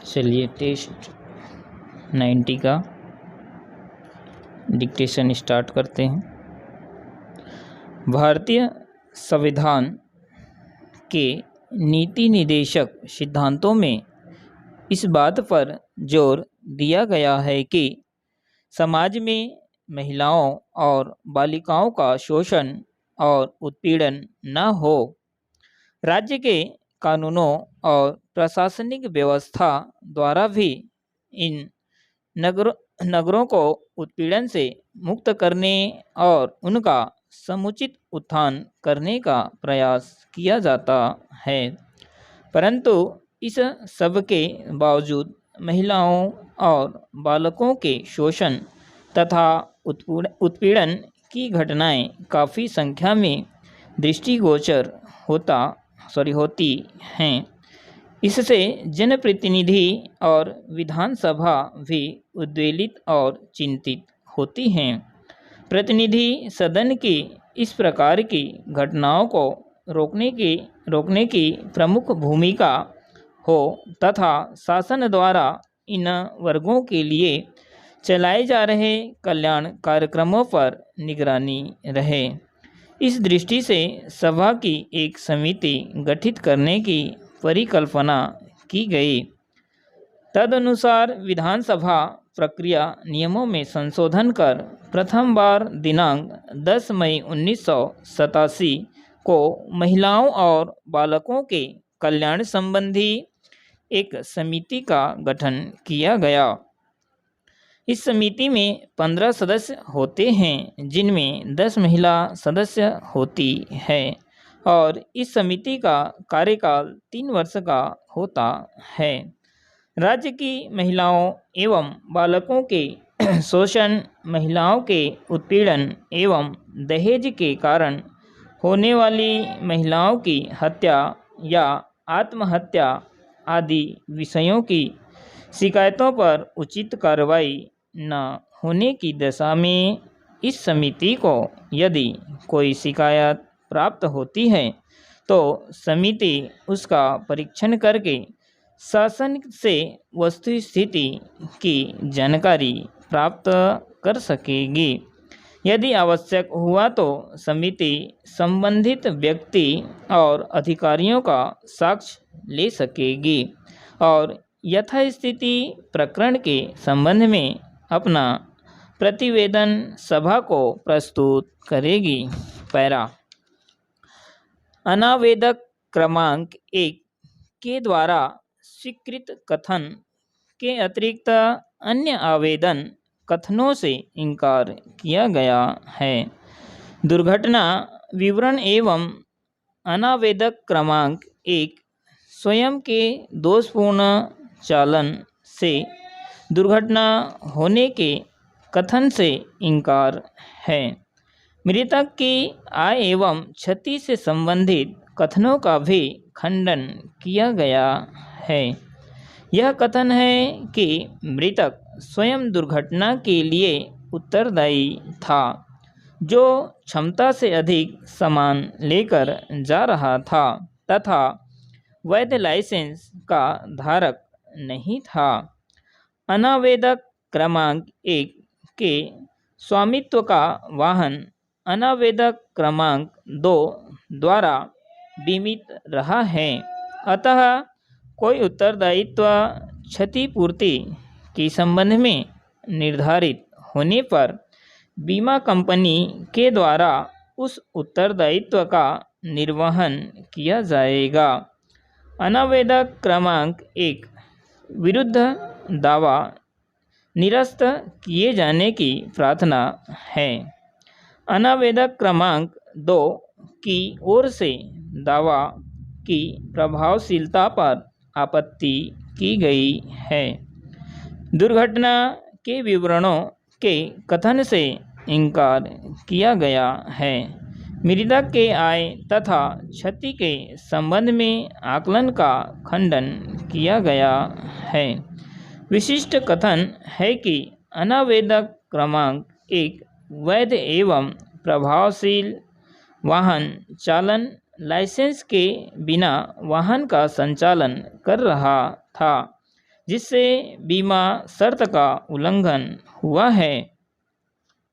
चलिए टेस्ट 90 का dictation start करते हैं। भारतीय संविधान के नीति निदेशक सिद्धांतों में इस बात पर जोर दिया गया है कि समाज में महिलाओं और बालिकाओं का शोषण और उत्पीड़न न हो। राज्य के कानूनों और प्रशासनिक व्यवस्था द्वारा भी इन नगरों को उत्पीड़न से मुक्त करने और उनका समुचित उत्थान करने का प्रयास किया जाता है, परंतु इस सब के बावजूद महिलाओं और बालकों के शोषण तथा उत्पीड़न की घटनाएं काफ़ी संख्या में दृष्टिगोचर होती हैं। इससे जनप्रतिनिधि और विधानसभा भी उद्वेलित और चिंतित होती हैं। प्रतिनिधि सदन की इस प्रकार की घटनाओं को रोकने की प्रमुख भूमिका हो तथा शासन द्वारा इन वर्गों के लिए चलाए जा रहे कल्याण कार्यक्रमों पर निगरानी रहे। इस दृष्टि से सभा की एक समिति गठित करने की परिकल्पना की गई। तदनुसार विधानसभा प्रक्रिया नियमों में संशोधन कर प्रथम बार दिनांक 10 मई 1987 को महिलाओं और बालकों के कल्याण संबंधी एक समिति का गठन किया गया। इस समिति में 15 सदस्य होते हैं, जिनमें 10 महिला सदस्य होती है और इस समिति का कार्यकाल 3 वर्ष का होता है। राज्य की महिलाओं एवं बालकों के शोषण, महिलाओं के उत्पीड़न एवं दहेज के कारण होने वाली महिलाओं की हत्या या आत्महत्या आदि विषयों की शिकायतों पर उचित कार्रवाई न होने की दशा में इस समिति को यदि कोई शिकायत प्राप्त होती है तो समिति उसका परीक्षण करके शासन से वस्तुस्थिति की जानकारी प्राप्त कर सकेगी। यदि आवश्यक हुआ तो समिति संबंधित व्यक्ति और अधिकारियों का साक्ष्य ले सकेगी और यथास्थिति प्रकरण के संबंध में अपना प्रतिवेदन सभा को प्रस्तुत करेगी। पैरा अनावेदक क्रमांक 1 के द्वारा स्वीकृत कथन के अतिरिक्त अन्य आवेदन कथनों से इनकार किया गया है। दुर्घटना विवरण एवं अनावेदक क्रमांक 1 स्वयं के दोषपूर्ण चालन से दुर्घटना होने के कथन से इनकार है। मृतक की आय एवं क्षति से संबंधित कथनों का भी खंडन किया गया है। यह कथन है कि मृतक स्वयं दुर्घटना के लिए उत्तरदायी था, जो क्षमता से अधिक सामान लेकर जा रहा था तथा वैध लाइसेंस का धारक नहीं था। अनावेदक क्रमांक 1 के स्वामित्व का वाहन अनावेदक क्रमांक 2 द्वारा बीमित रहा है, अतः कोई उत्तरदायित्व क्षतिपूर्ति के संबंध में निर्धारित होने पर बीमा कंपनी के द्वारा उस उत्तरदायित्व का निर्वहन किया जाएगा। अनावेदक क्रमांक 1 विरुद्ध दावा निरस्त किए जाने की प्रार्थना है। अनावेदक क्रमांक 2 की ओर से दावा की प्रभावशीलता पर आपत्ति की गई है। दुर्घटना के विवरणों के कथन से इनकार किया गया है। मृतक के आय तथा क्षति के संबंध में आकलन का खंडन किया गया है। विशिष्ट कथन है कि अनावेदक क्रमांक 1 वैध एवं प्रभावशील वाहन चालन लाइसेंस के बिना वाहन का संचालन कर रहा था जिससे बीमा शर्त का उल्लंघन हुआ है